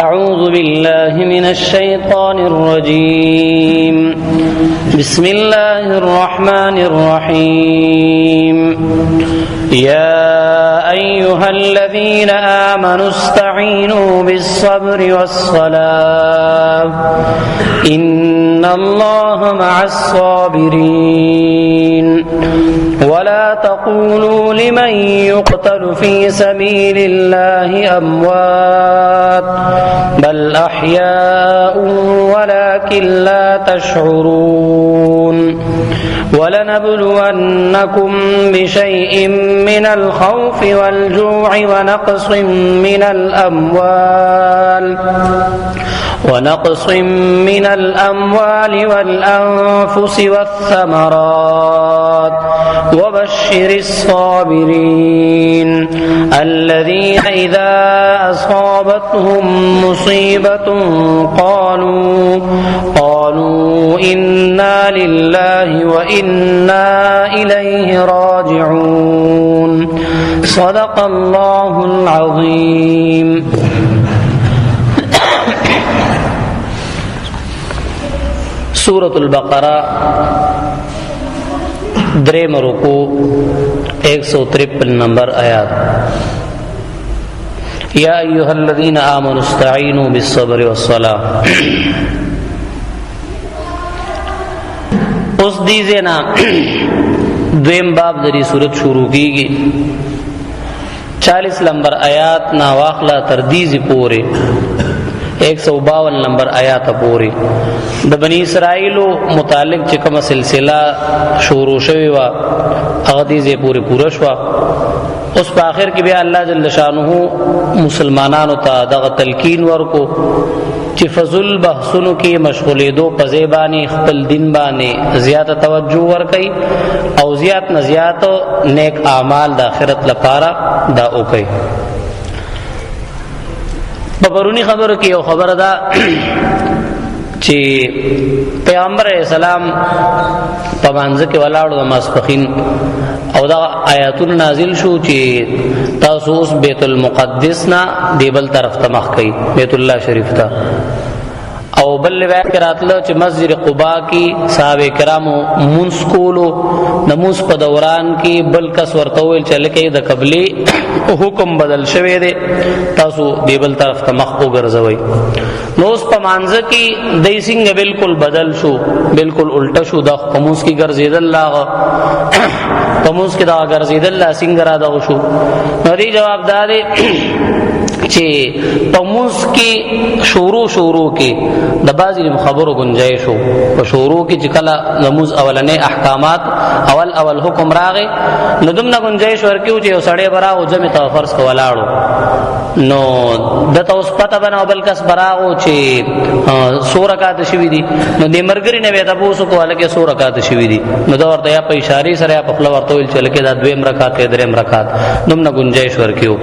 أعوذ بالله من الشيطان الرجيم بسم الله الرحمن الرحيم يا أيها الذين آمنوا استعينوا بالصبر والصلاة إن الله مع الصابرين ولا تقولوا لمن يقتل في سبيل الله أموات بل أحياء ولكن لا تشعرون ولنبلونكم بشيء من الخوف والجوع ونقص من الأموال والأنفس والثمرات وبشر الصابرين الذين إذا أصابتهم مصيبة قالوا إنا لله وإنا إليه راجعون صدق الله العظيم. سورة البقرہ دریم رکوع 153 نمبر آیات. یا ایها الذین آمنوا استعینوا بالصبر والصلاة. اس دیزے نا دویم باب دری صورت شروع کی گی 40 نمبر آیات نا واخلا تردیزی پورے 152 نمبر آیات پوری د بنی اسرائیل متعلق چې کومه سلسله شروع شوی و هغه دې پوری پورا شو. اوس په اخر کې بیا الله جل شانه مسلمانانو ته دغه تلقین ورکو چې فضل بحثونو کې مشغولېدو په زیبانی خپل دین باندې زیاته توجه ورکړي او زیات نه زیات نیک اعمال د آخرت لپاره دا وکړي. بپرونی خبرو کې یو خبر ده چې پیغمبر اسلام په منځ کې ولاړو د ماسپخین او دا آیاتونه نازل شو چې تاسو اوس بیت المقدس نه دی بل طرف ته مخ کړئ، بیت الله شریف ته. او بل روایت کې راتلو چې مسجد قباء کې صحابه کرامو منځ کولو نماز په دوران کې بل کس ورته ویل چې لکه د قبله حکم بدل شوی دی تاسو دی بل طرف ته مخ وګرځوي. نو اوس په مانځ کې د څنګه بالکل بدل شو، بالکل الټا شو. د قموس کې ګرځیدل لاغه قموس کې دا ګرځیدل لا څنګه را دا شو. نو دی جواب داري چې پموس کې شروع کې د بازي خبرو گنجائش شو. په شروع کې چې کله نماز اولنې احکامات اول حکم راغی نو دمنه گنجائش ورکیو چې یو سړی برا او جمع ته فرض کولاړو نو دته اوس پته بنو بل کس براغو چې سورکات شوی دي نو د مرګري نه ودا پوسو کوله کې سورکات شوی دي نو دا ورته یا په اشاره سره په خپل ورته ویل چې لکه دا دویم رکعت دریم رکعت دمنه گنجائش ورکیو.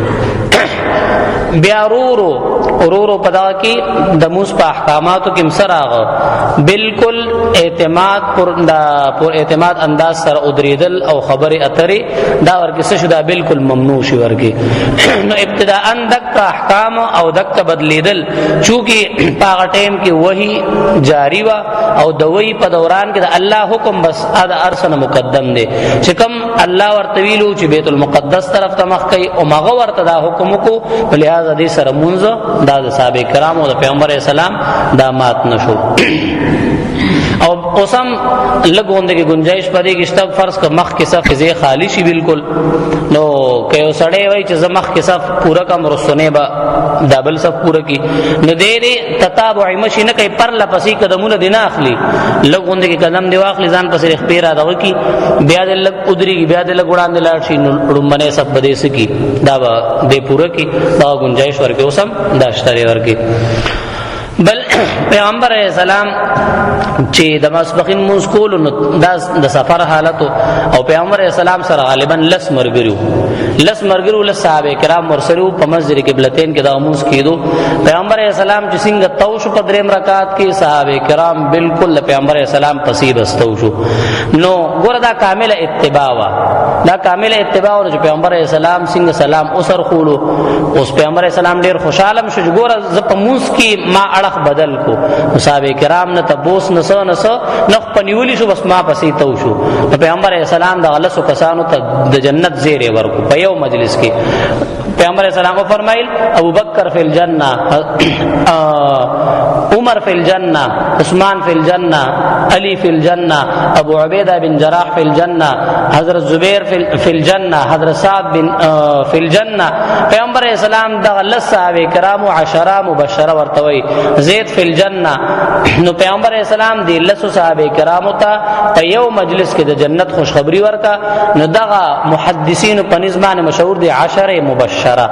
بیا ورورو پدا کی د موس په احکاماتو کې مسراغه بالکل اعتماد پر اعتماد انداز سره ادریدل او خبره اترې دا ورکه څه شو دا بالکل ممنوع شي ورکه. نو ابتداء دک احکام او دک بدلیدل چونکی په ټیم کې وਹੀ جاری وا او د وਹੀ په دوران کې د الله حکم بس ادا ارسنه مقدم دی چې کوم الله ورته ویلو چې بیت المقدس طرف ته مخ کوي او مغه ورته دا حکم کو لہذا دې سره مونږ دا د صحابه کرامو او د پیغمبر اسلام دا مات نشو. او اوسم لګوند کې گنجائش پدې کې شته فرض کا مخ کې صف زی خالی شي بالکل نو که یو سړی وای چې زمخ کې صف پورا کم رسونه با دابل صف پورا کی نو دې تتابع مشي نه کوي پر لپسې قدمونه دینه اخلي لګوند کې قدم دی واخلي ځان پسې خپيرا دا وکی بیا دې لګ ادري بیا دې لګ وړاندې لاړ شي نو لمنه صف بده سکی دا دې پورا کی دا گنجائش ورکه اوسم دا شتري ورکه. بل پیغمبر علیہ السلام چې د ماسپخین مونږ کولو نو د سفر حالت او پیغمبر علیہ السلام سره غالبا لس مرګرو لس صحابه کرام ورسره په مسجد قبلتین کې د مونږ کېدو پیغمبر علیہ السلام چې څنګه توش په دریم رکعات کې صحابه کرام بالکل پیغمبر علیہ السلام پسې بستو شو نو ګور دا کامل اتباع وا دا کامل اتباع او پیغمبر علیہ السلام څنګه سلام اوسر خولو اوس پیغمبر علیہ السلام ډیر خوشاله شو ګور ز په مونږ کې ما اړه بدل کو صحابه کرام نه تبوس نس نخ پنیولی شو بس ما پسې تو شو پیغمبر علیہ السلام د غلسو کسانو ته د جنت زیره ورکو په یو مجلس کې پیغمبر علیہ السلام فرمایل ابو بکر فی الجنہ عمر فی الجنہ عثمان فی الجنہ علی فی الجنہ ابو عبیدہ بن جراح فی الجنہ حضرت زبیر فی الجنہ حضرت سعد بن فی الجنہ پیغمبر علیہ السلام د غلس صحابه کرام عشرہ مبشرہ ورتوي زید فی الجنہ نو پیغمبر علیہ السلام دی لسو صحابه کرامو ته په یو مجلس کې د جنت خوشخبری ورکا نو دغه محدثین په نسبانه مشهور دي عشره مبشره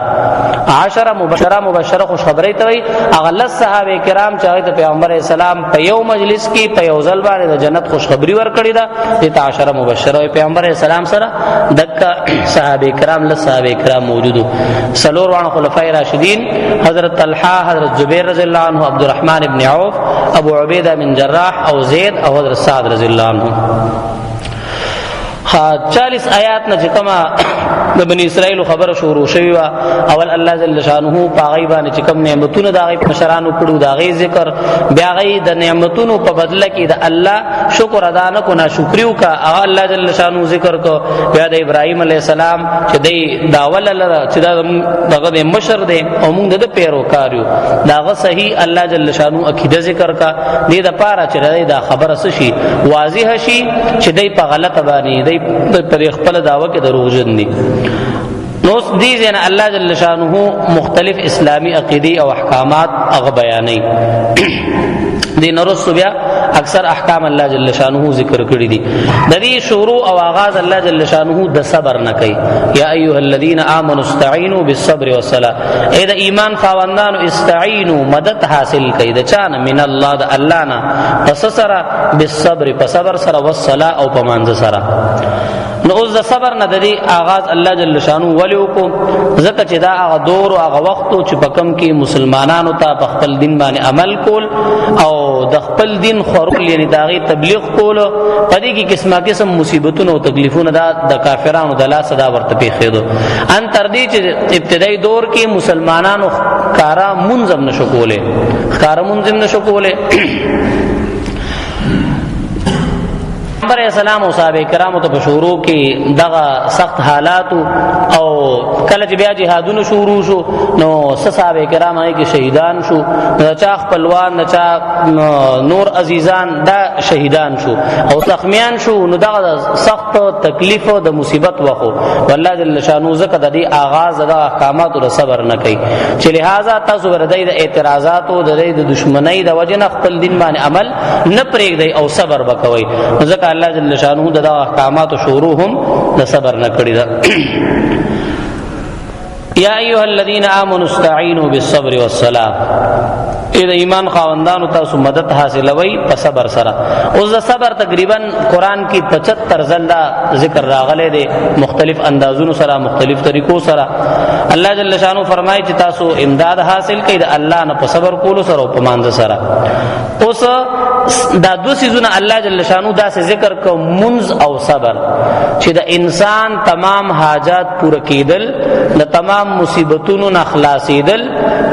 خوشخبری ته وي هغه لس صحابه کرام چې ته پیغمبر علیہ السلام په یو مجلس کې په یو ځل باندې د جنت خوشخبری ورکړی دا د عشره مبشره پیغمبر علیہ السلام سره دغه صحابه کرام لس صحابه کرام موجودو سلور وان خلفای راشدین حضرت طلحه حضرت زبیر رضی الله عنه عبد الرحمن ابن عوف ابو عبیدہ بن جراح او زید او حضرت سعد رضی اللہ عنہ 40 آیات نه کما د بنی اسرائیل خبر شروع شوی وا اول الله جل شانه پاغي باندې چې کوم نعمتونه دا غي مشرانو کړو دا غي ذکر بیا غي د نعمتونو په بدله کې د الله شکر ادا نه کو ناشکریو کا الله جل شانه ذکر کو بیا د ابراهیم علی السلام چې دی داول الله چې دغه مشر دی او موږ د پیروکاریو داغه صحیح الله جل شانه عقیده ذکر کا دې د پاره چې دا خبره شي واضح شي چې دی په غلطه باندې دی پر خپل دعوه کې دروغجن دي نو دې ځنه الله جل شانه مختلف اسلامی عقیدی او احکامات هغه بیانې دې نورسو بیا اکثر احکام الله جل شانه ذکر کړی دي د دې شروع او آغاز الله جل شانه د صبر نه کوي یا ایها الذین آمنوا استعینوا بالصبر والصلاة اې د ایمان خاوندانو استعینوا مدد حاصل کوي د چانه من الله د الله نه پس سره بالصبر په صبر سره والصلاة او په مانځ سره نو اوس د صبر نه د دې آغاز الله جل شانه ولیو کو زکه چې دا هغه دور او هغه وخت چې په کم کې مسلمانانو ته په خپل دین باندې عمل کول او د خپل دین خورول یعنی داغي تبلیغ کول پدې کې قسم مصیبتونه او تکلیفونه د کافرانو د لاس دا ورته پیښېدو ان تر دې چې ابتدایي دور کې مسلمانانو کارا منظم نشو کوله پیغمبر علیہ السلام او صحابه کرامو ته شروع کې دغه سخت حالات او کله چې بیا جهادونه شروع شو نو صحابه کرام هغه کې شهیدان شو نو چا خپلوان نه چا نور عزیزان دا شهیدان شو او زخمیان شو نو دغه سخت تکلیف او د مصیبت وخو والله جل شانو زکه د دې آغاز د احکامات او صبر نه کوي چې لہذا تاسو ورته د اعتراضات او د دشمنی د وجنه خپل دین باندې عمل نه پرېږدي او صبر وکوي ځکه الله جل شانه د احکامات شروع هم د صبر نه کړی دا یا ایها الذین آمنوا استعینوا بالصبر والصلاة اې د ایمان خاوندانو تاسو مدد حاصلوي په صبر سره اوس د صبر تقریبا قران کې 75 ځله ذکر راغلی دی مختلف اندازونو سره مختلف طریقو سره الله جل شانو فرمایي چې تاسو امداد حاصل کړئ د الله نه په صبر کولو سره او په مانځ سره اوس دا دو سيزونه الله جل شانو دا سه ذکر کو منز او صبر چې د انسان تمام حاجات پوره کېدل د تمام مصیبتونو نه خلاصېدل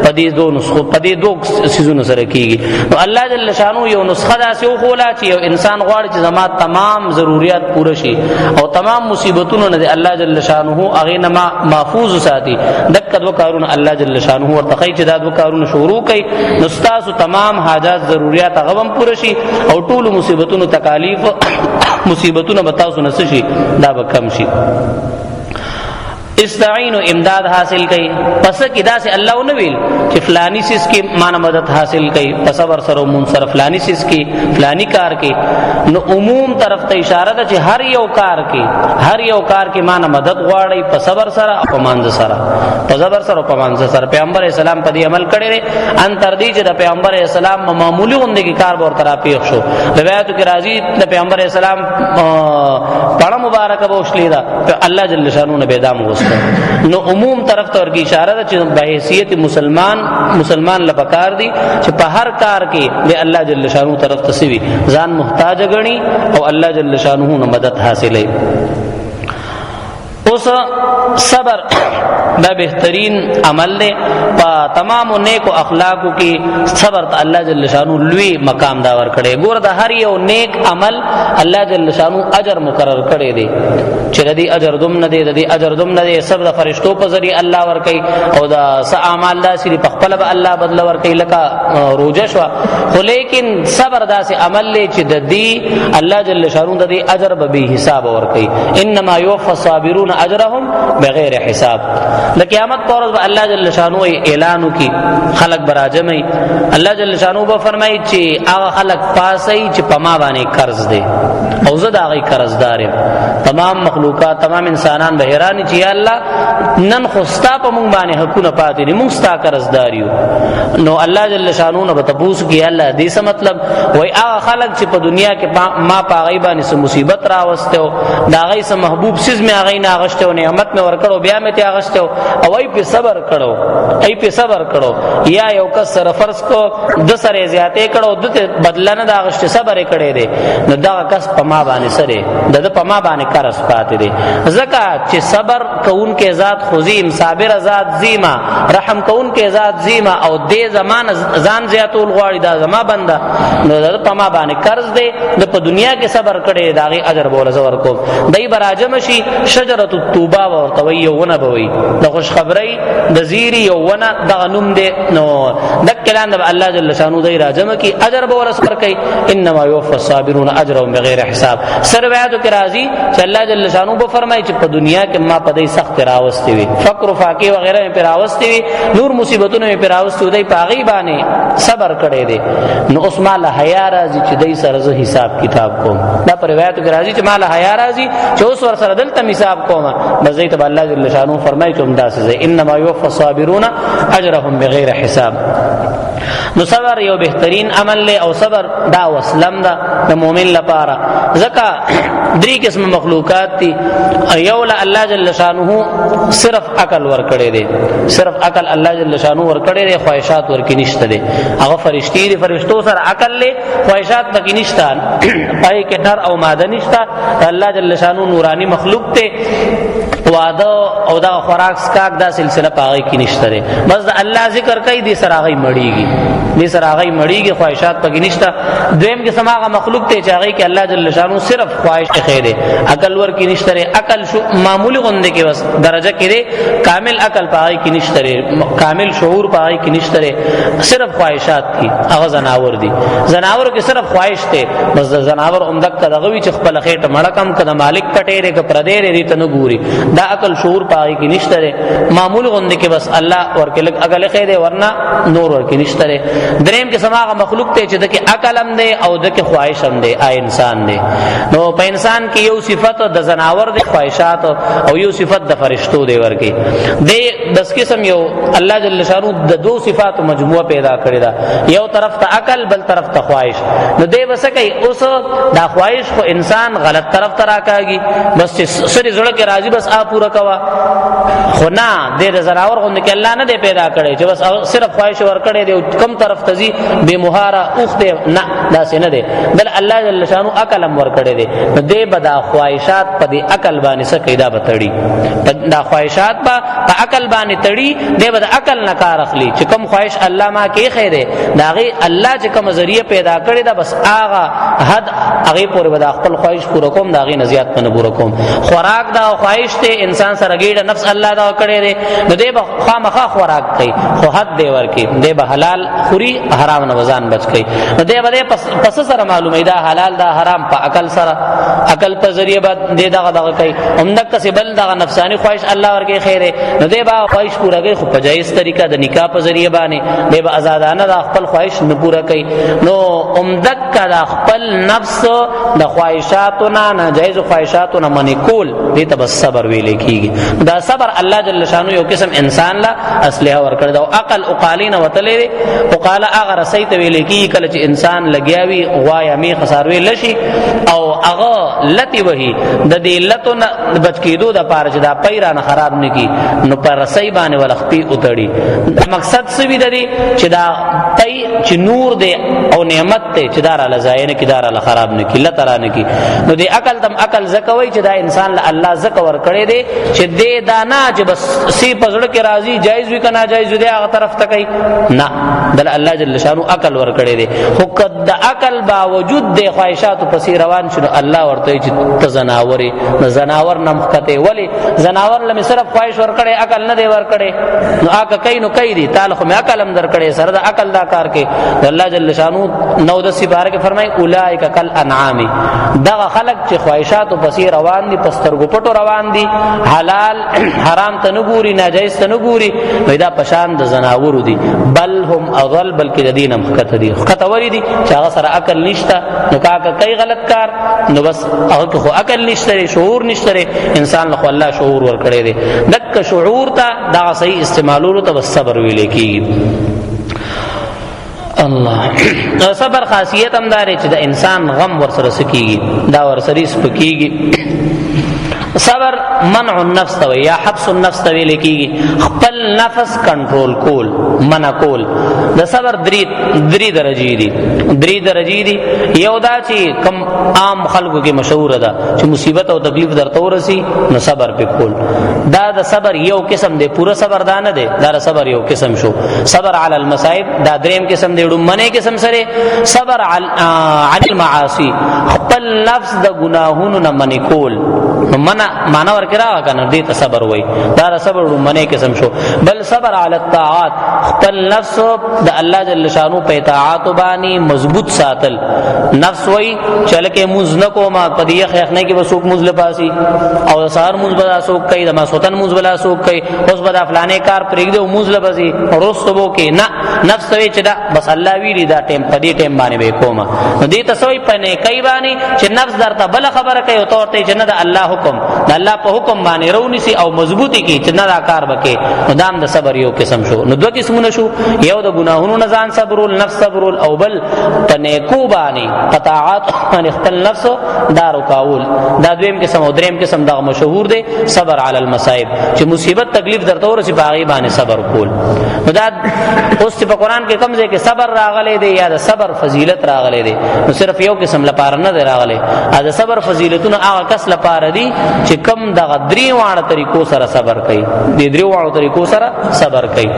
پدې دو نسخو پدې دو سيزونه سره کیږي نو الله جل شانو یو نسخه دا سه خولا چې یو انسان غواړي چې زما تمام ضرورت پوره شي او تمام مصیبتونو نه الله جل شانو هغه نه محفوظ ساتي دک دو کارونه الله جل شانو ورته چې دا دو کارونه شروع کړي نو تاسو تمام حاجات ضرورت هغه هم پوره شي او ټول مصیبتونو تکالیف مصیبتونو بتاو سنس شي دا به کم شي استعینوا امداد حاصل کئ پس کدا سے اللہ نو ویل چې فلانی سیس کی مان مدد حاصل کئ پس ور سره مون سره فلانی سیس کی فلانی کار کی نو عموم طرف ته اشاره ده چې هر یو کار کې مان مدد غواړي پس ور سره او پمانځ سره پس ور سره او پمانځ سره پیغمبر اسلام په دې عمل کړی ان تر دې چې د پیغمبر اسلام معمولی غونډه کې کار ور ترا پیښ شو روایتو کې راځي د پیغمبر اسلام پړه مبارک به وشلیدا الله جل شانو نه بيدام وسته نو عموم طرف ته ورکی اشاره ده چې په حیثیت مسلمان لپاره دي چې په هر کار کې د الله جل شانو طرف ته سوي ځان محتاج غني او الله جل شانو نه مدد حاصلې اوس صبر دا بهترین عمل دی په تمام نیک او اخلاقو کې صبر ته الله جل شانو لوی مقام دا ور کړي ګور د هر یو نیک عمل الله جل شانو اجر مقرر کړي دی چې ردی اجر دوم نه دی ردی اجر دوم نه دی سب د فرشتو په ذریعہ الله ور کوي او دا س اعمال دا سری په خپل به الله بدل ور کوي لکه روزه شو خو لیکن صبر دا سي عمل لې چې د دې الله جل شانو د دې اجر به حساب ور کوي انما يوفى الصابرون اجرهم بغیر حساب د قیامت پر ورځ الله جل شانو اعلان کی خلق براجمي الله جل شانو به فرمایي چې هغه خلق پاسي چې پما باندې قرض دي او زه دا غي قرضدار یم تمام مخلوقات تمام انسانان به حیران چې یا الله نن خوستا په مونږ باندې حقونه پاتې دي مونږ ستا قرضدار یو نو الله جل شانو نه تبوس کی الله دې څه مطلب وای هغه خلق چې په دنیا کې ما پاغي باندې سم مصیبت راوسته دا غي سم محبوب سیز می هغه نه غشته او نعمت می ورکړو بیا می ته غشته او ای په صبر کړو یا یو کس سره فرض کو د سره زیاته کړو دته بدلنه دا غشته صبر کړي دي نو دا کس په ما باندې سره د په ما باندې قرض پاتې دي زکات چې صبر کون کې ذات خزیم صابر ذات زیما رحم کون کې ذات زیما او دې زمان ځان زیاتول غواړي دا زما بنده نو د په ما باندې قرض دی د په دنیا کې صبر کړي داغي اجر بوله زور کو دای براجم شي شجره التوبه ورته وي ونه بوي د خوش خبری د زیری یو ونه د غنوم دی نو دکلان د الله جل شانو دای راجم کی اجر بوله صبر کوي انما يوفى الصابرون اجرهم بغیر حساب سرویاتو کې راځي چې الله جل شانو به فرمایي چې په دنیا کې ما په دې سخت راوستي وي فقر فاقه وغیرہ په راوستي وي نور مصیبتونه په راوستي دی پاغي باندې صبر کړي دي نو اوس مال حیا راځي چې دای سره زه حساب کتاب کوم دا پر روایتو کې راځي چې مال حیا راځي چې اوس ور سره دلته حساب کوم بزیت الله جل شانو فرمایي چې همدا څه انما يوفى الصابرون اجرهم بغیر حساب نو صبر یو بهترین عمل له او صبر دا وسلم دا د مؤمن لپاره زکه درې قسم مخلوقات دي یو له الله جل شانه صرف عقل ور کړی دی صرف عقل الله جل شانه ور کړی دی خواہشات ور کې نشته دي هغه فرشتي دي فرشتو سره عقل له خواہشات پکې نشته پای کې ډر او ماده نشته الله جل شانه نورانی مخلوق ته وعده او دا خوراک سکاک دا سلسله پاغي کې نشته بس الله ذکر کوي دي سراغي مړیږي دي سراغي مړیږي خواہشات پکې نشته دویم کې سماغه مخلوق ته چاغي کې الله جل شانو صرف خواہش خیره عقل ور کې نشته عقل معمولی غونډه کې بس درجه کې کامل عقل پاغي کې نشته کامل شعور پاغي کې نشته صرف خواہشات دي هغه زناور دي زناور کې صرف خواہش ته بس زناور عمدک دغوي چې خپل خېټه مړکم کده مالک پټېره ک پردې ری ته نه ګوري دا عقل شعور پاغي کې نشته معمول غونډه کې بس الله ورکه لګ عقل خیره ورنه نور ورکه نشته دریم کې سماغه مخلوق ته چې دغه عقل هم دی او دغه خواہش هم دی آ انسان دی نو په انسان کې یو صفت د زناور د خواہشات او یو صفت د فرشتو دی ورکی د 10 قسم یو الله جل شانو د دو صفات مجموعه پیدا کړی دا یو طرف ته عقل بل طرف ته خواہش نو دی وسکه اوس دا خواہش خو انسان غلط طرف ته راکاږي بس سری زړه کې راضي بس آپ پورا کوا خو نه د زناور غوند کې الله نه دی پیدا کړی چې بس صرف خواہش ور کړی دی کم طرف ته زی به مهاره اوخ دی نه دا څه نه دی بل الله جل شانو عقل ور کړی دی نو دی بدا خواہشات په دې عقل باندې څه قاعده بتړي دا خواہشات په عقل باندې تړي دی بدا عقل نه کار اخلي چې کم خواہش الله ما کې خیره داغه الله چې کوم ذریعہ پیدا کړی دا بس آغا حد هغه پورې بدا خپل خواہش پوره کوم داغه نزيات نه پوره کوم خوراک دا خواہش ته انسان سره ګیډه نفس الله دا کړی دی نو دی به خامخا خوراک کوي خو حد دی ورکی دی به حلال حلال خوري حرام نه وزن بچ کی نو دې بده پس سره معلومه دا حلال دا حرام په عقل سره عقل په ذریعہ بعد دې دغه کوي همدک څه بل دغه نفسانی خواهش الله ورګي خیره نو دې با خواهش پورا کوي خو په جایز طریقه د نکاح په ذریعہ باندې دې با آزادانه د خپل خواهش نه پورا کوي نو همدک د خپل نفس د خواهشاتو نه ناجایز خواهشاتو نه منی کول دې ته بس صبر ویل کیږي دا صبر الله جل شانو یو قسم انسان لا اصله ور کړ دا عقل اوقالین وتلې وقاله اگر سیت ویل کی کله چې انسان لګیاوی غوايا می خساروي لشي او هغه لتی وهي د دې لتو بچ کېدو د پاره چې دا پیرانه خراب نکي نو پر سي باندې ولخپي اتړي مقصد څه وی دی چې دا پي چې نور دی او نعمت ته چې دار لزاین کی دار خراب نکي لتر نکي نو دې عقل دم عقل زکوي چې دا انسان له الله زکه ور کړي دی چې دې دانا چې بس سی پزړه کې راضي جایز وی کنا جایز دی هغه طرف ته کوي نه دل الله جل شانو عقل ور کړي دی خو کد عقل باوجود د خواهشات په سی روان شنو الله ورته چې تزناوري زناور نمخته ولی زناور لمه صرف خواهش ور کړي عقل نه دی ور کړي نو هغه کین نو کوي دی تعالی خو مې عقل هم در کړي سره د عقل دا کار کې الله جل شانو 9 بارے کې فرمای اولائک کل انعام دغه خلق چې خواهشات په سی روان دي پسترګو پټو روان دي حلال حرام ته نه ګوري ناجایز ته نه ګوري پیدا پشان د زناور دي بل هم اضل بلکې د دین مخکته دي خطوري دي چې هغه سره عقل نشته نو کاکه کوي غلط کار نو بس هغه خو عقل نشته شعور نشته انسان له الله شعور ور کړی دی دک شعور ته دا صحیح استعمالولو ته صبر ویل کیږي الله صبر خاصیت هم داري چې د انسان غم ورسره سکیږي دا ورسره سپکیږي صبر منع النفس تو یا حبس النفس تو لیکيږي خپل نفس کنټرول کول منع کول د صبر درې درجې دي یو دا چې کم عام خلکو کې مشهور ده چې مصیبت او تکلیف درته ورسي نو صبر په کول دا د صبر یو قسم دی پورا صبر دا نه دی دا صبر یو قسم شو صبر علی المصائب دا دریم قسم دی ډومنه قسم سره صبر علی المعاصی خپل نفس د گناهونو نه منی کول معنا ورکړه کنه دې ته صبر وای دا صبر منه قسم شو بل صبر علی الطاعات خپل نفس د الله جل شانو په اطاعت باندې مضبوط ساتل نفس وای چلکه موز نه کوما پدیه خیخنه کې وسوک موز لپاسي او سحر موز بلا سوک کوي د مسوتن موز بلا سوک کوي اوس بدا فلانه کار پرېږدو موز لپاسي ورستو کې نه نفس وای چې دا بس الله ویلی دا ټیم پدی ټیم باندې به کوما دې ته سوې پنه کوي باندې چې نفس درته بل خبره کوي او تورته جنت الله حکم د الله په حکم باندې رونیسي او مضبوطی کی چې نه کار وکي نو دام د صبر یو قسم شو نو دوه قسمونه شو یو د ګناهونو نه ځان صبرول نفس صبرول او بل تنیکو باندې قطاعات باندې خپل نفس دارو کاول دا دویم قسم او دریم قسم دا مشهور دی صبر علی المصائب چې مصیبت تکلیف درته ورسي باغی باندې صبر کول نو دا اوس په قران کې کوم ځای کې صبر راغلی دی یا د صبر فضیلت راغلی دی نو صرف یو قسم لپاره نه دی راغلی دا صبر فضیلتونه هغه کس لپاره دی چې کم د غدری واړه طریقو سره صبر کوي د درې واړو طریقو سره صبر کوي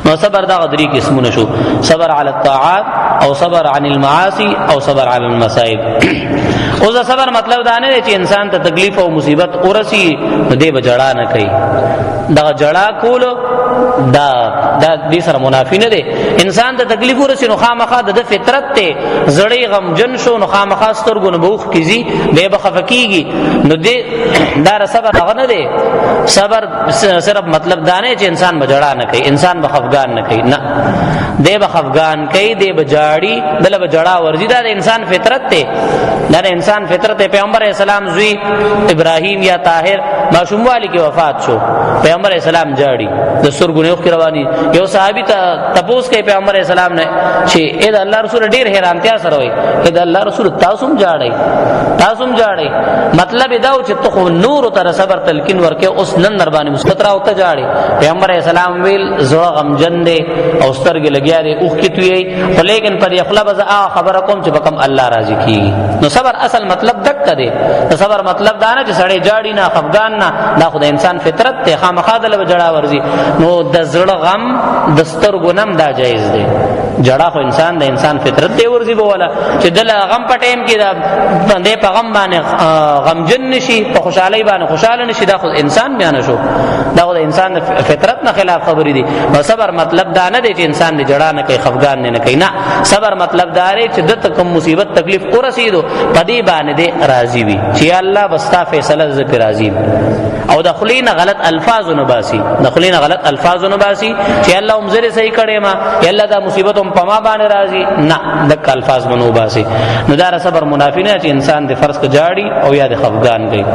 نو صبر دا غدری قسمونه شو صبر علی الطاعات او صبر عن المعاصی او صبر علی المصائب او دا صبر مطلب دا نه چې انسان ته تکلیف او مصیبت ورسی نو دی بجړه نه کوي دا جړه کول دا دې سره منافی نه دی انسان ته تکلیف ورسی نو خامخا د فطرت ته زړی غم جن شو نو خامخا سترګو نه بوخ کیږي به بخفکیږي نو دې دا صبر هغه نه دی صبر صرف مطلب دا نه چې انسان بجړه نه کوي انسان بخفغان نه کوي نه دی بخفغان کوي دی بجاړي دله بجړه ورزي دا انسان فطرت ته دا انسان فطرت پیغمبر اسلام زوی ابراهیم یا طاهر معصوم والی کی وفات شو پیغمبر اسلام جاړي د سرګونیو کې رواني یو صحابي ته تپوس کوي پیغمبر اسلام نه چې اې د الله رسول ډیر حیرانتیا سره وي اې د الله رسول تاسو هم جاړي مطلب دا و چې ته نور تر صبر تلقین ورکه اوس نن در باندې مثبت راوته جاړي پیغمبر اسلام ویل زړه غم جن دي او سترګې لګیا دي اوخ کې توي لیکن پر خپل بز خبر کوم چې بکم الله راضي کی نو صبر اصل مطلب دک دی صبر مطلب دا نه چې سړی جاړي نه خفغان نه دا خدای انسان فطرت ته خامخا دل جړه ورزي نو د زړه غم د سترګو نم دا جایز دی جړه خو انسان د انسان فطرت دی ورزي بولا چې دل غم په ټیم کې دا باندې په غم باندې غمجن نشي په خوشحالي باندې خوشاله نشي دا خو انسان بیان شو دا خو د انسان د فطرت نه خلاف خبرې دي نو صبر مطلب دا نه دی چې انسان دې جړه نه کوي خفګان نه کوي نه صبر مطلب دا دی چې د کوم مصیبت تکلیف ورسېدو پدې باندې دې راضي وي چې الله بستا فیصله ز پر راضي او د خلینا غلط الفاظ نه باسي د خلینا غلط الفاظ نه باسي چې الله هم زره صحیح کړي ما الله دا مصیبت هم پما باندې راضي نه د الفاظ منو باسي نو دا صبر منافی نه چې انسان د فرض کو جاړي او یا د خفګان کوي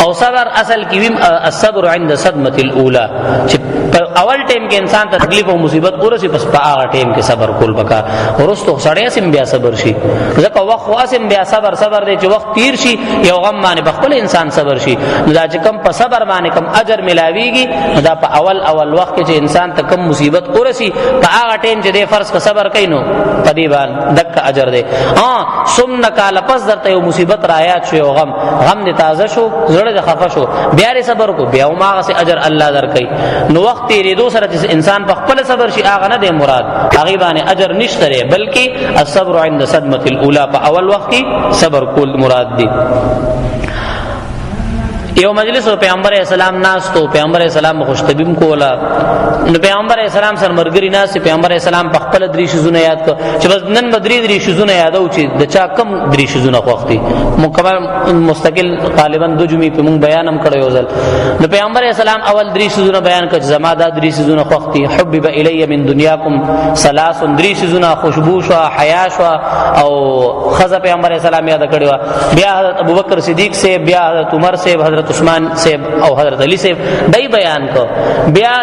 او صبر اصل کی ویم الصبر عند صدمه الاولى چې اول ټیم کې انسان ته تکلیف او مصیبت ورسي پس په هغه ټیم کې صبر کول پکا ورستو سړی سم بیا صبر شي ځکه وخت واسم بیا صبر دی چې وخت تیر شي یو غم باندې بخپل انسان صبر شي دا چې کم په صبر باندې کم اجر ملاويږي دا په اول وخت کې چې انسان ته کم مصیبت ورسي په هغه ټیم چې د فرض کا صبر کینو په دې باندې دک اجر دی ثم کال پس درته یو مصیبت رايات شو یو غم دې تازه شو زړه خفه شو بیا ری صبر کو بیا ما غسه اجر الله درکې نو وخت یې دو سره چې انسان په خپل صبر شي هغه نه دی مراد هغه باندې اجر نشته بلکې الصبر عند صدمه الاولى په اول وخت کې صبر کول مراد دی یو مجلس او پیغمبر اسلام ناس تو پیغمبر اسلام خوشتبیم کولا نو پیغمبر اسلام سره مرګری ناس پیغمبر اسلام په خپل درې شزونه یاد کو چې بس نن بدري شزونه یادو چې د چا کم درې شزونه خوختي مکمل مستقل غالبا د جمعې په مون بیانم کړو یو ځل نو پیغمبر اسلام اول درې شزونه بیان کړ زما دا درې شزونه خوختي حبب الی من دنیاکم ثلاث درې شزونه خوشبو شو حیا شو او خزه پیغمبر اسلام یاد کړو بیا حضرت ابوبکر صدیق سے بیا حضرت عمر سے حضرت عثمان سے او حضرت علی سے دای بیان کو بیا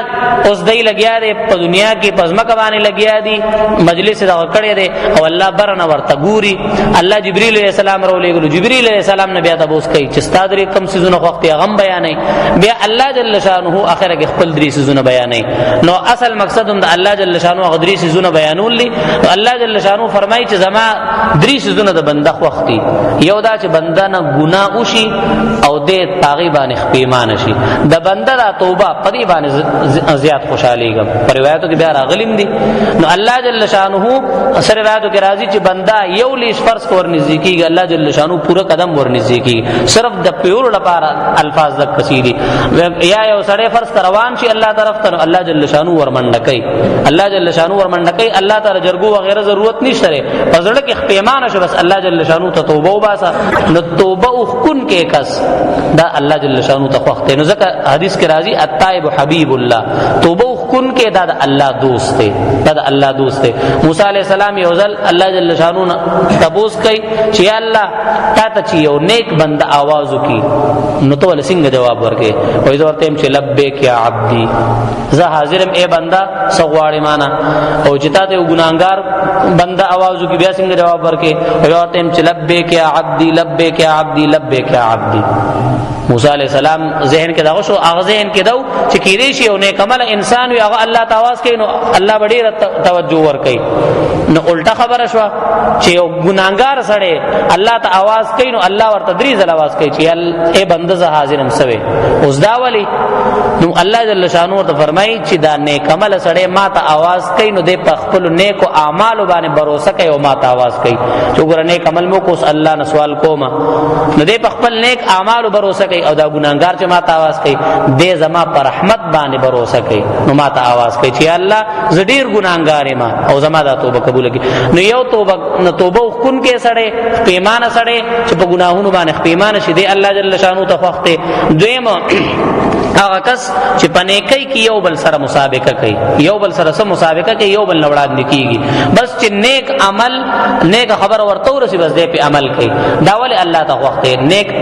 اوس دای لګیا دی په دنیا کې پزما کبانه لګیا دی مجلس دا کړی دی او الله برنه ورته ګوري الله جبرئیل علیہ السلام رو لګلو جبرئیل علیہ السلام نبی ته بوس کوي چې ستاد لري کم سيزونه وخت غم بیانې بیا الله جل شانه اخره کې خپل درې سيزونه بیانې نو اصل مقصد هم د الله جل شانه غدري سيزونه بیانول لي الله جل شانه فرمایي چې زما درې سيزونه د بنده وختي یو دا چې بنده نه ګناه وشي او دې پاغي باندې خپېمان شي د بنده دا توبه پدی باندې زیات خوشاليږم پر روایتو کې بیا راغلم دي نو الله جل شانه سره روایتو کې راځي چې بنده یو لیش فرض کور نزدیکي الله جل شانه پورا قدم ور نزدیکي صرف د پیور لپاره الفاظ د کثیری یا یو سړی فرض روان شي الله طرف ته الله جل شانه ور منډکای الله جل شانه ور منډکای الله تعالی جرګو وغیرہ ضرورت نشته پزړه کې خپېمان شي بس الله جل شانه ته توبه وباسه نو توبه وکون کې کس دا الله جل شانه ته وخت نو ځکه حدیث کې راځي التائب حبیب الله توبه وکون کې دا الله دوست دی دا الله دوست دی موسی علیہ السلام یو ځل الله جل شانه تبوس کوي چې الله تا ته چې یو نیک بنده आवाज وکي نو ته ول څنګه جواب ورکې وای دا ورته چې لبیک یا عبدی زه حاضرم اے بنده سغواړی معنا او چې تا ته ګناګار بنده आवाज وکي بیا څنګه جواب ورکې وای ورته چې لبیک یا عبدی لبیک یا عبدی لبیک یا عبدی موسی علیہ السلام ذهن کې دا شو هغه ذهن کې دا چې کېدې شي او نیک عمل انسان وي هغه الله تعالی کوي نو الله ډېر توجه ور کوي نو الټا خبره شو چې یو ګناګار سره الله ته आवाज کوي نو الله ورته درې ځله आवाज کوي چې اے بنده زه حاضرم سوي اوس دا ولی نو الله جل شانو ته فرمایي چې دا نیک عمل سره ما ته आवाज کوي نو دې په خپل نیکو اعمال باندې باور کوي او ما ته आवाज کوي چې ګور نیک عمل مو کو الله نه سوال کوم نو دې په خپل نیک اعمال باور کوي او دا ګناګار چې ما ته आवाज کوي دې زما پر رحمت باندې باور کوي نو ما ته आवाज کوي چې الله ز ډیر ګناګار ما او زما دا توبه قبول کړي نو یو توبه وکون کې سړی پیمانه سړی چې په ګناهونو باندې پیمانه شي دې الله جل شانو ته وخت دویم هغه کس چې پنیکای کې یو بل سره مسابقه کوي یو بل سره مسابقه کوي یو بل نوړاد نکیږي بس چې نیک عمل نیک خبر ورته ورسي بس دې په عمل کوي دا ول الله ته وخت نیک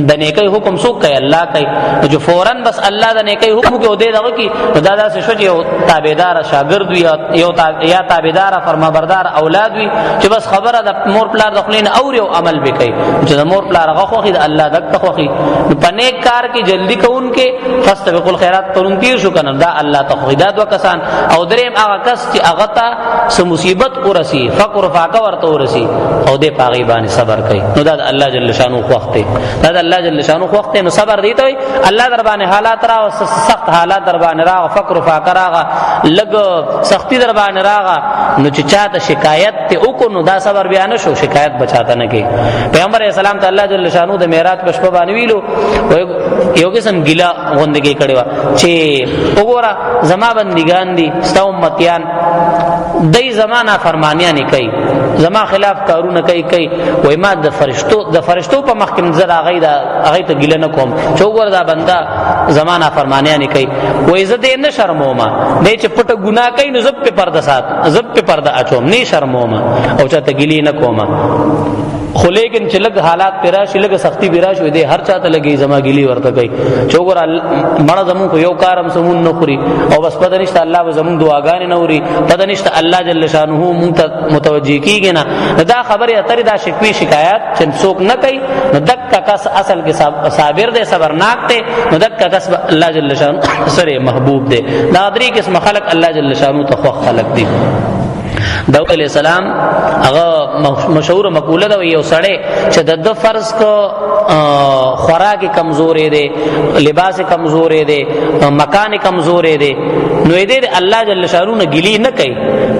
د نیکي حکم څوک کوي الله کوي جو فورن بس الله د نیکي حکم کې ودې دغه کې دا څه شو چې یو تابعدار شاګرد وي یو یا تابعدار فرمانبردار اولاد وي چې بس خبره د مور پلار د خلین او یو عمل وکړي چې د مور پلار هغه خوخي د الله دغه خوخي په نیک کار کې جلدی کوونکې فاستبقوا الخيرات ترون تیر شو کنه دا الله تخیدات وکسان او دریم هغه کس چې هغه ته سم مصیبت ورسی فقر فاقه ورته ورسی او دې پاغي باندې صبر کوي نو دا الله جل شانو وخت دی دا الله جل شانو وخت نو صبر دی ته الله در باندې حالات را او سخت حالات در باندې را فقر فاقه را لګ سختی در باندې را نو چې چاته شکایت ته وکړو نو دا صبر بیان شو شکایت بچاته نه کی پیغمبر اسلام ته الله جل شانو د معراج په شپه باندې ویلو یو قسم ګیلا غوندګي کړي وا چې وګوره زما بندگان دي ستا امتیان دای زمانہ فرمانیاں نه کوي زما خلاف کارونه کوي وای ما د فرشتو په مخ کې نظر هغه ته ګیله نه کوم چې وګوره دا بندا زمانہ فرمانیاں نه کوي وای زه دې نه شرموم نه چې پټه ګناه کوي نو زب په پرده سات زب په پرده اچوم نه شرموم او چاته ګیله نه کوم خو لیکن چې لګ حالات پیرا شي لګ سختی پیرا شي دې هر چاته لګي زما ګیلی ورته کوي چوغور مړه زمون کو یو کارم سمون نه خوري او بس پدې نشته الله به زمون دعاګانې نوري پدې نشته الله جل شانه متوجي کیږي نه دا خبره اترې دا شکوي شکایت چې څوک نه کوي نو دک کس اصل کې صابر دې صبرناک ته نو دک کس الله جل شانه سره محبوب دې دا درې قسم خلق الله جل شانه ته خلق دي داود علیہ السلام هغه مشهور مقوله ده یو سړی چې د فرض کو خوراک کمزورې ده لباس کمزورې ده مکان کمزورې ده نو دې الله جل شانو نه ګلی نه کوي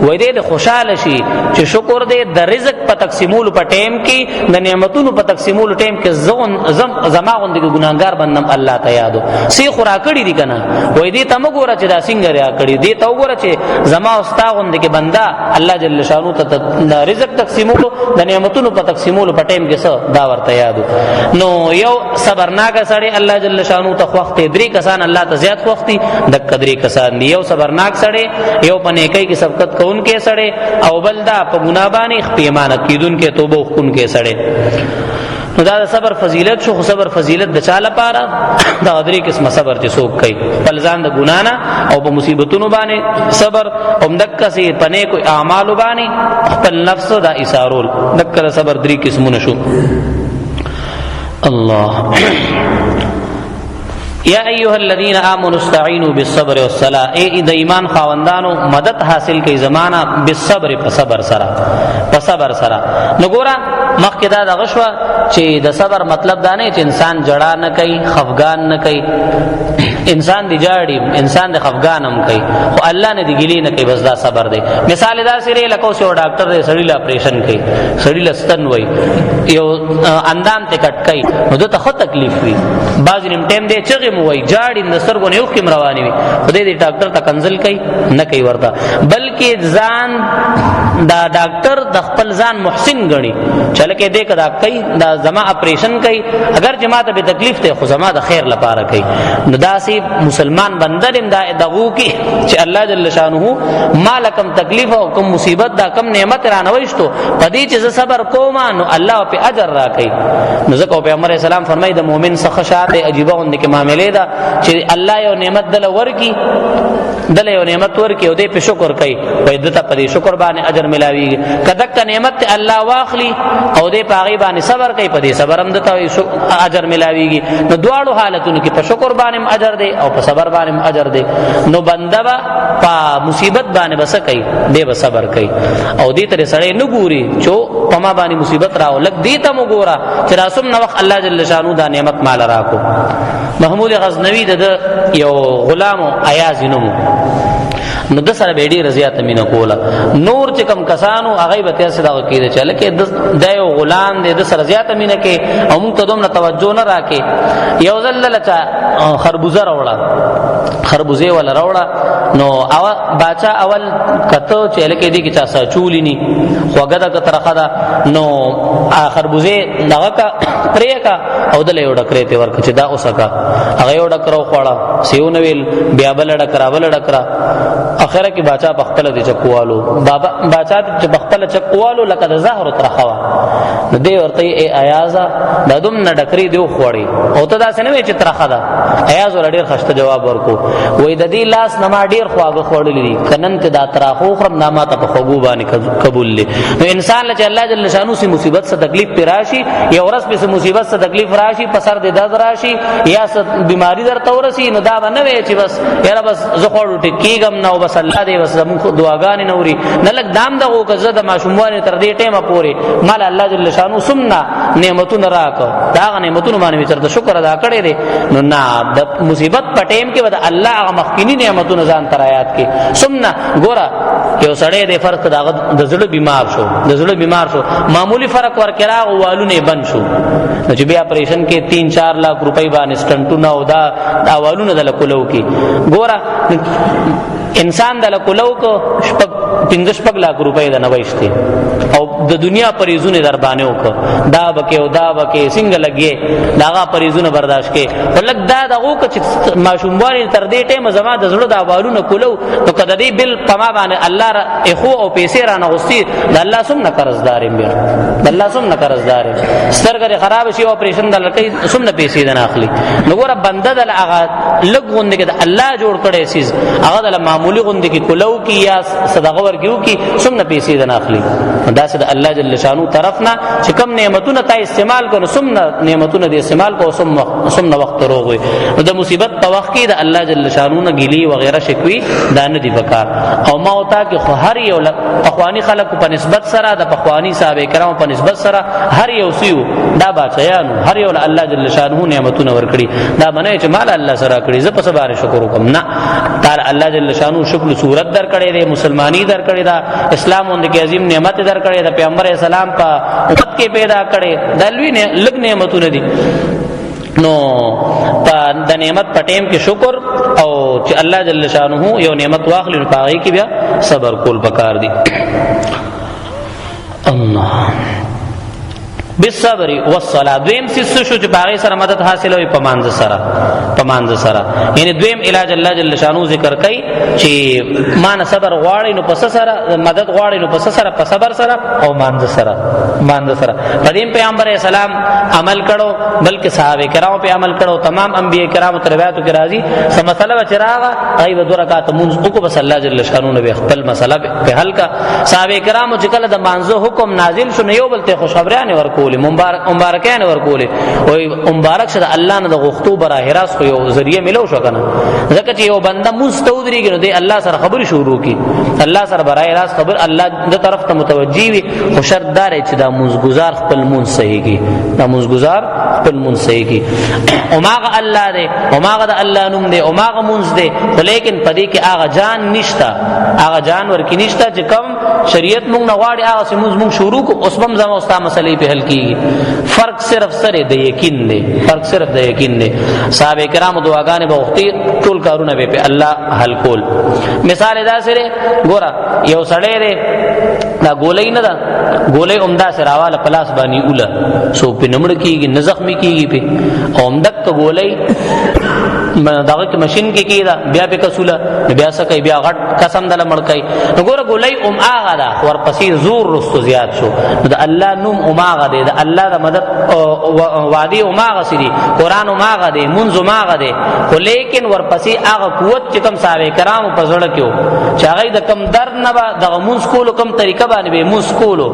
وای دې خوشاله شي چې شکر دې د رزق په تقسیمولو په ټیم کې د نعمتونو په تقسیمولو ټیم کې زما غوندې ګناګار بندم الله ته یادو سی خوراکړي دي کنه وای دې تم ګوره چې دا څنګه ریا کړی دې تو ګوره چې زما استا غوندې کې بندا الله جل شانو ته رزق تقسیمولو د نعمتونو په تقسیمولو په ټیم کې څه دا ورته یادو نو یو صبرناک سړی الله جل شانو ته وخت درې کسان الله ته زیات وختي د قدرې کسان دی یو صبرناک سړی یو په نیکی کې سبقت کوونکې سړی او بل دا په ګناه باندې خپېمانه کیدونکې توبه وکړونکې سړی نو دا صبر فضیلت شو صبر فضیلت د چا لپاره دا درې قسمه صبر چې څوک کوي بل ځان د ګنا نه او په مصیبتونو باندې صبر او دک سي پنه کو اعمال باندې خپل نفس دا ایثارول دک صبر درې قسمونه شو الله یا ایها الذین آمنوا استعینوا بالصبر والصلاة ای د ایمان خاوندانو مدد حاصل کی زمانہ بالصبر په صبر سره نو ګورا مخکې دا د غشوا چې د صبر مطلب دا نه چې انسان جړه نه کوي خفغان نه کوي انسان دی جاړي انسان د خفغان هم کوي خو الله نه دی ګلی نه کوي بس دا صبر دی مثال دا سره لکه سو ډاکټر دی سړی لا اپریشن کوي سړی لستن وای یو اندام ته کټ کوي نو ته خو تکلیف وي باز نیم ټیم دی چې وای جاړي نسرګو نه وکم رواني وي خدای دې ډاکټر ته کنسل کوي نه کوي ورته بلکې ځان دا ډاکټر د خپل ځان محسن غني چل کې دې کدا کوي دا زما اپریشن کوي اگر جماعت به تکلیف ته خو زما د خیر لپاره کوي نو دا سي مسلمان بندر دا دغو کې چې الله جل شانه مالکم تکلیف او کوم مصیبت دا کم نعمت را نوښتو پدې چې صبر کوم نو الله په اجر را کوي نو ځکه پیغمبر اسلام فرمایي د مؤمن څخه شاته عجيبه غوندې کې معاملې دا چې الله یو نعمت دل ورکی دل یو نعمت ورکی او دې په شکر کوي وای دته په دې شکر باندې اجر ملاويږي کدک نعمت الله واخلي او دې پاغي باندې صبر کوي په دې صبر هم دته اجر ملاويږي نو دواړو حالتونو کې په شکر باندې اجر دی او په صبر باندې اجر دی نو بنده با په مصیبت باندې بس کوي دې به صبر کوي او دې تر سره نه ګوري چې پما باندې مصیبت راو لګ دې ته مو ګورا چې راسم نو وخت الله جل شانو دا نعمت مال راکو محمود غزنوی د یو غلام ایاز نومو نو د سره بیډي رضیات مینه کوله نور چې کم کسانو هغه به تاسو دا کېده چې لکه د یو غلام د سره زیات مینه کې او موږ ته دومره توجه نه راکې یو ځل لته خربوزه راوړه خربوزه ولا راوړه نو باچا اول کته چې لکه دې کې چا سچولینی خوګه دا کترخه دا نو خربوزه دغه کا پریکا او دل یو ډکرې ته ورک چې دا اوسکا هغه یو ډکرو خوړه سیو نویل بیا بل ډکرا اخره کې باچا په خپل دي چکوالو بابا باچا چې په خپل چکوالو لکه د زهر ترخوا نو دی ورته ای ایازا د دوم نه ډکری دی خوړی او ته دا څنګه چې ترخه ده ایاز ور ډیر خسته جواب ورکو وای د دې لاس نه ما ډیر خواږه خوړلې دي کنن ته دا تراخو خرم نامه ته په خوګو باندې قبول لې نو انسان له الله جل شانو سي مصیبت سے تکلیف پراشي یا ورس په مصیبت سے تکلیف راشي په سر د درد راشي یا بیماری در تورسي نو دا نه وي چې بس یاره بس زه خوړو ټکیګم نو بس الله دې بس زموږ دعاګانې نوري نه لګ دام دغه کزه د ماشوموالي تر دې ټیمه پوري مال الله جل شانو سمنا نعمتونه راک دا نعمتونه باندې چرته شکر ادا کړی دي نو نه د مصیبت په ټیم کې ود الله هغه مخکینی نعمتونه ځان تر آیات کې سمنا ګوره یو سړی د فرق د زړه بیمار شو د زړه بیمار شو معمولی فرق ورکړه او والونه بند شو نو چې بیا اپریشن کې 3-4 लाख روپۍ باندې سټنټونه او دا والونه د لکولو کې ګوره انسان د لکولو کو 15 लाख روپۍ د نوښتي او د دنیا پریزونه در باندې وک دا بکه او دا بکه څنګه لګي داغه پریزونه برداشت کې ولک دا دغه چې ماشوموالي تر دې ټیمه زما د زړه د والونه کولو نو کده دې بل پما باندې الله را اخو او پیسې را نغستی د الله سم نه قرضدارې مې د الله سم نه قرضدارې سترګې خراب شي او اپریشن د لکې سم نه پیسې نه اخلي نو ګوره بنده د هغه لګوند کې د الله جوړ کړي سیز هغه د معمولی غوند کې کولو کې یا صدقه ورکیو کې سم نه پیسې نه اخلي دا سید الله جل شانو طرفنا چې کم نعمتونه تا استعمال کړو سم نعمتونه دې استعمال کو سم نه وخت روغوي نو د مصیبت په وخت کې د الله جل شانو نه ګيلي وغيرها شکوي دا نه دي وکړ او ما وتا کې خو هر یو اخواني خلق په نسبت سره د اخواني صاحب کرام په نسبت سره هر یو سیو دا بچیانو هر یو الله جل شانو نعمتونه ورکړي دا باندې چې مال الله سره کړی زه په سبا شکر وکم نه تعالی الله جل شانو شکل صورت در کړی دی مسلمانی در کړی دا اسلام باندې عظیم نعمت در کړی دا پیغمبر اسلام په امت کې پیدا کړی دا لوی نه لګ نعمتونه دي نو د نعمت په ټیم کې شکر او چې الله جل شانه یو نعمت واخلي نو پاغي کې بیا صبر کول پکار دي الله بالصبر والصلاه دویم سیس شو چې باغی سره مدد حاصل وي پمانځ سره یعنی دویم علاج الله جل شانو ذکر کوي چې مان صبر غواړي نو پس سره مدد غواړي نو پس سره په صبر سره او مانځ سره قدیم پیغمبر اسلام عمل کړو بلکې صحابه کرام په عمل کړو تمام انبیاء کرام تر روایتو کې راځي سم مسله چراغه ای و دو رکعات منځ کو بس الله جل شانو نه خپل مسله په حل کا صحابه کرام چې کله د مانځو حکم نازل شو نه یو بلته خوشخبریان ورکو مبارکان ورکول او مبارک شه الله نه د غختو براه راست یو ذریعہ ملو شو کنه ځکه چې یو بنده مستودریږي نو دی الله سره خبري شروع کی الله سره براه راست خبر الله د طرف ته متوجي وي خو شرط دار چې دا منځګزار خپل مون صحیح کی دا منځګزار خپل مون صحیح کی او ماغه الله دې او ماغه د الله نوم دې او ماغه مونږ دې خو لیکن پدې کې هغه جان نشتا هغه جان ورکی نشتا چې کم شریعت مونږ نه غواړي هغه سمون مونږ شروع کو اوس بم زمو استا مسلې په حل کی فرق صرف سره د یقین دی فرق صرف د یقین دی صحابه کرام دعاګانې به وختي ټول کارونه به په الله حل کول مثال دا سره ګورا یو سړی دی دا ګولې نه دا ګولې عمدا سره حواله پلاس باندې اوله سو په نمړ کیږي نه زخمی کیږي په عمدک ګولې داغه کې ماشين کې کیدا بیا په کسوله بیا سکه بیا غټ قسم دل مړکای وګوره ګولای اغه دا ورپسې زور رستو زیات شو د الله نوم اماغه دی د الله د مدد وادي اماغه سری قران اماغه دی منځ اماغه دی خو لیکن ورپسې هغه قوت چې کم صاحب کرام په زړه کې چې هغه د کم در نه د منځ کولو کم طریقه باندې به منځ کولو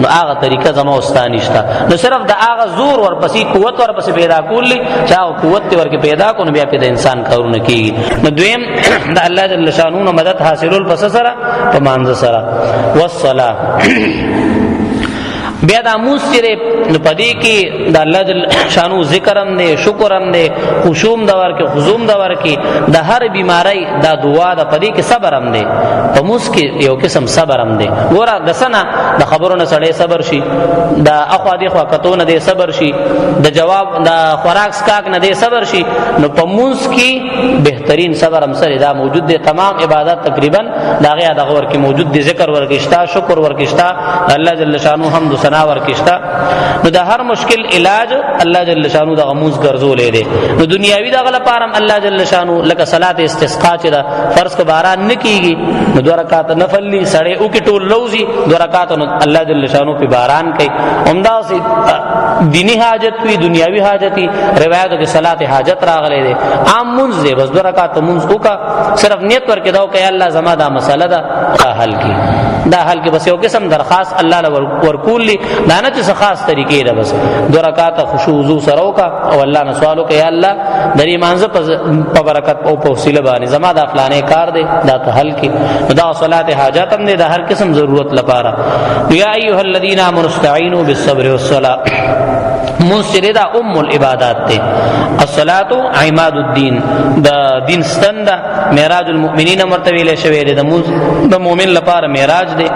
نو هغه طریقه زمو استانیشتا نو صرف د هغه زور ورپسې قوت ورپسې پیدا کولی چې هغه قوت ورکه پیدا کو نو بیا په انسان کارونه کیږي نو دویم د الله جل شانو مدد حاصلول پس سره په مانځ سره والصلاه بیا د موسره نو پدې کې د الله جل شانو ذکر هم نه شکر هم نه خشوع د ورکه خضوع د ورکه د هر بیماری د دعا د پدې کې صبر هم نه په موس کې یو قسم صبر هم نه ګوره د سنه د خبرونو سره صبر شي د اخوا دی خوا کتونه دی صبر شي د جواب د خوراک سکاک نه دی صبر شي نو په موس کې بهترین صبر هم سره دا موجود دی تمام عبادت تقریبا دا غیا د غور کې موجود دی ذکر ورکشتا شکر ورکشتا الله جل شانو حمد امتناع ورکشتا نو د هر مشکل علاج الله جل شانو د غموز ګرځولې دي نو دنیاوی د غل پارم الله جل شانو لکه صلات استسقا چې دا فرض کو باران نکیږي نو 2 رکعات نفل لی سړی او کې ټول لوزي 2 رکعات نو الله جل شانو په باران کوي عمدہ سي دینی حاجت وی دنیاوی حاجت وی روایتو کې صلات حاجت راغلي دي عام منځ دي بس 2 رکعات منځ وکا صرف نیت ورکې دا کوي الله زما دا مساله دا حل کی دا حل کې بس یو قسم درخواست الله ورکول لی دا نه چې خاص طریقې ده بس 2 رکعات خشوع وضو سره وکا او الله نه سوالو کوي الله درې مانزه په برکت او په وسیله باندې زما دا فلانه کار دی دا ته حل کی دا صلات حاجت هم دي دا هر قسم ضرورت لپاره یا ایها الذین آمنوا استعینوا بالصبر والصلاة منصر دا العبادات تے الصلاة عماد الدین دا دین ستند معراج المؤمنین مرتبه له شوی دی دا مؤمن لپاره معراج دی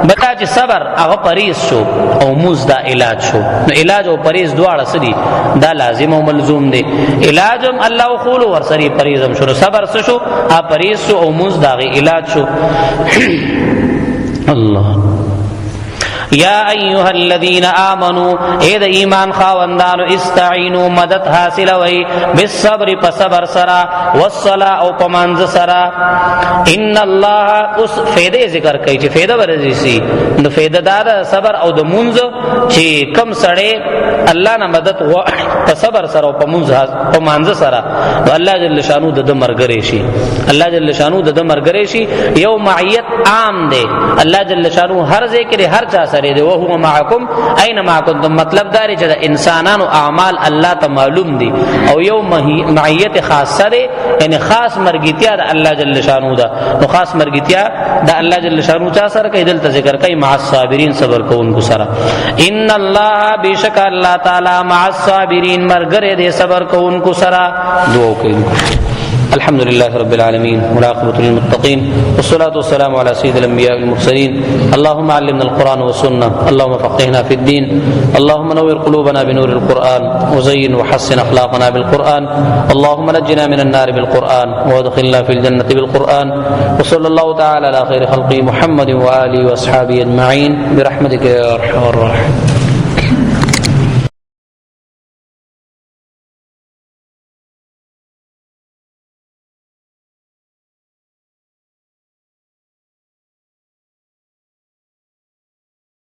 بتا چې صبر هغه پریز شو او موز دا علاج شو نو علاج او پریز دواړه سدي دا لازم او ملزوم دی علاج هم الله خول ور سری پریز هم شو صبر شو ا پریز شو او موز دا علاج شو الله یا ایها الذین آمنوا اے د ایمان خاوندانو استعینوا مدد حاصل وئی بالصبر فصبر سرا والصلاة او پمانز سرا ان الله اس فیدے ذکر کوي چې فیدہ ورزي نو فیدہ دار صبر او د منز چې کم سړی الله نه مدد و صبر سره او پمانز سرا الله جل شانو د مرګري شي الله جل شانو د مرګري شي یو معیت عام دی الله جل شانو هر ځای کې هر چا سره دی او هو معکم اينما کنتم مطلب داري چې انسانانو اعمال الله ته معلوم دي او یو معیت خاصه ده یعنی خاص مرګتیا د الله جل شانو ده نو خاص مرګتیا د الله جل شانو چا سره کې دلته ذکر کوي مع الصابرین صبر کوونکو سره ان الله بشک الله تعالی مع الصابرین مرګره دې صبر کوونکو سره دعا کوي الحمد لله رب العالمين والعاقبة للمتقين والصلاة والسلام على سيد الأنبياء والمرسلين اللهم علمنا القرآن والسنة اللهم فقهنا في الدين اللهم نور قلوبنا بنور القرآن وزين وحسن أخلاقنا بالقرآن اللهم نجنا من النار بالقرآن وادخلنا في الجنة بالقرآن وصلى الله تعالى على خير خلقه محمد وآله وأصحابه أجمعين برحمتك يا أرحم الراحمين.